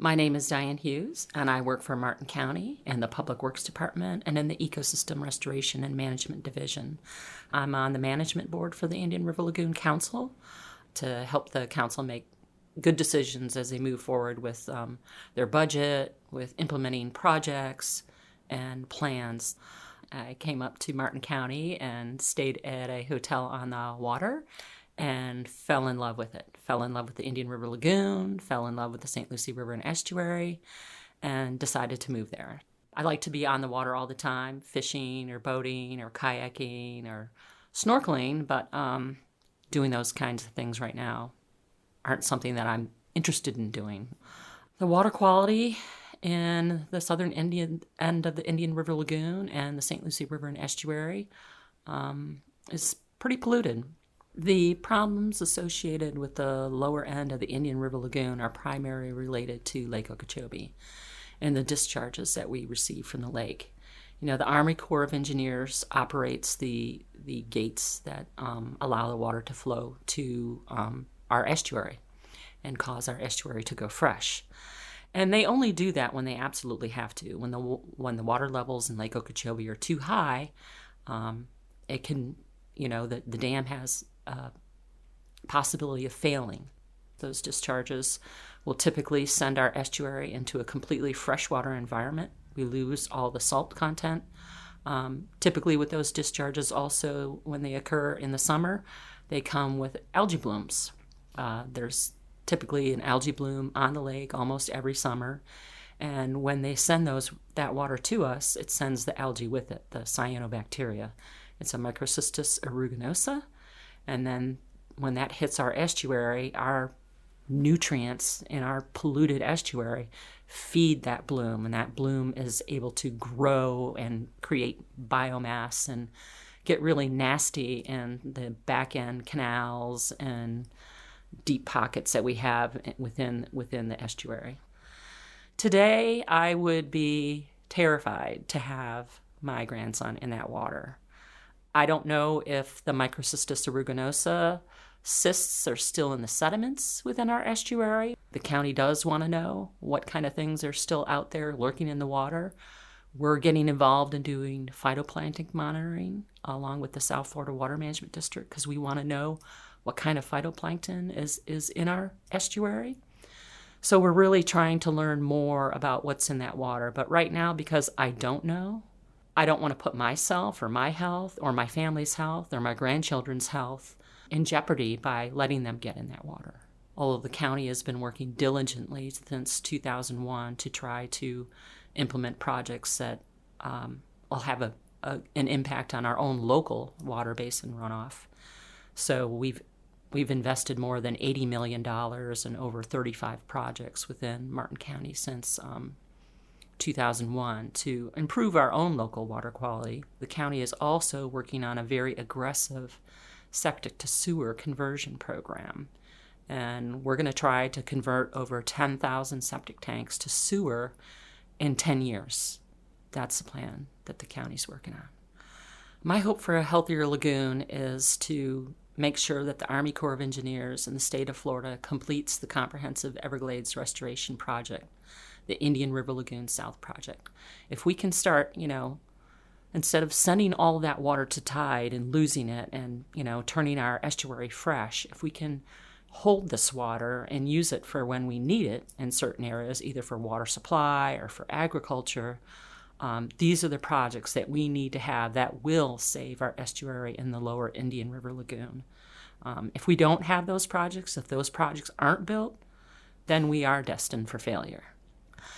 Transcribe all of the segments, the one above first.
My name is Dianne Hughes, and I work for Martin County in the Public Works Department and in the Ecosystem Restoration and Management Division. I'm on the management board for the Indian River Lagoon Council to help the council make good decisions as they move forward with their budget, with implementing projects and plans. I came up to Martin County and stayed at a hotel on the water and fell in love with it. Fell in love with the Indian River Lagoon, fell in love with the St. Lucie River and Estuary, and decided to move there. I like to be on the water all the time, fishing or boating or kayaking or snorkeling, but doing those kinds of things right now aren't something that I'm interested in doing. The water quality in the southern Indian end of the Indian River Lagoon and the St. Lucie River and Estuary is pretty polluted. The problems associated with the lower end of the Indian River Lagoon are primarily related to Lake Okeechobee and the discharges that we receive from the lake. You know, the Army Corps of Engineers operates the gates that allow the water to flow to our estuary and cause our estuary to go fresh. And they only do that when they absolutely have to. When the water levels in Lake Okeechobee are too high, it can, the dam has a possibility of failing. Those discharges will typically send our estuary into a completely freshwater environment. We lose all the salt content. Typically with those discharges also, when they occur in the summer, they come with algae blooms. There's typically an algae bloom on the lake almost every summer. And when they send that water to us, it sends the algae with it, the cyanobacteria. It's a Microcystis aeruginosa. And then when that hits our estuary, our nutrients in our polluted estuary feed that bloom, and that bloom is able to grow and create biomass and get really nasty in the back end canals and deep pockets that we have within the estuary. Today, I would be terrified to have my grandson in that water. I don't know if the Microcystis aeruginosa cysts are still in the sediments within our estuary. The county does want to know what kind of things are still out there lurking in the water. We're getting involved in doing phytoplankton monitoring along with the South Florida Water Management District because we want to know what kind of phytoplankton is in our estuary. So we're really trying to learn more about what's in that water. But right now, because I don't know, I don't want to put myself or my health or my family's health or my grandchildren's health in jeopardy by letting them get in that water. Although the county has been working diligently since 2001 to try to implement projects that will have an impact on our own local water basin runoff. So we've invested more than $80 million in over 35 projects within Martin County since 2001 to improve our own local water quality. The county is also working on a very aggressive septic to sewer conversion program. And we're going to try to convert over 10,000 septic tanks to sewer in 10 years. That's the plan that the county's working on. My hope for a healthier lagoon is to make sure that the Army Corps of Engineers in the state of Florida completes the comprehensive Everglades restoration project, the Indian River Lagoon South project. If we can start, instead of sending all that water to tide and losing it and, turning our estuary fresh, if we can hold this water and use it for when we need it in certain areas, either for water supply or for agriculture, these are the projects that we need to have that will save our estuary in the lower Indian River Lagoon. If we don't have those projects, if those projects aren't built, then we are destined for failure.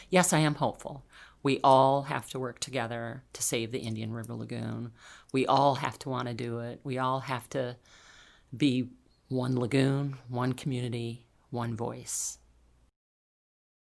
Yes, I am hopeful. We all have to work together to save the Indian River Lagoon. We all have to want to do it. We all have to be one lagoon, one community, one voice.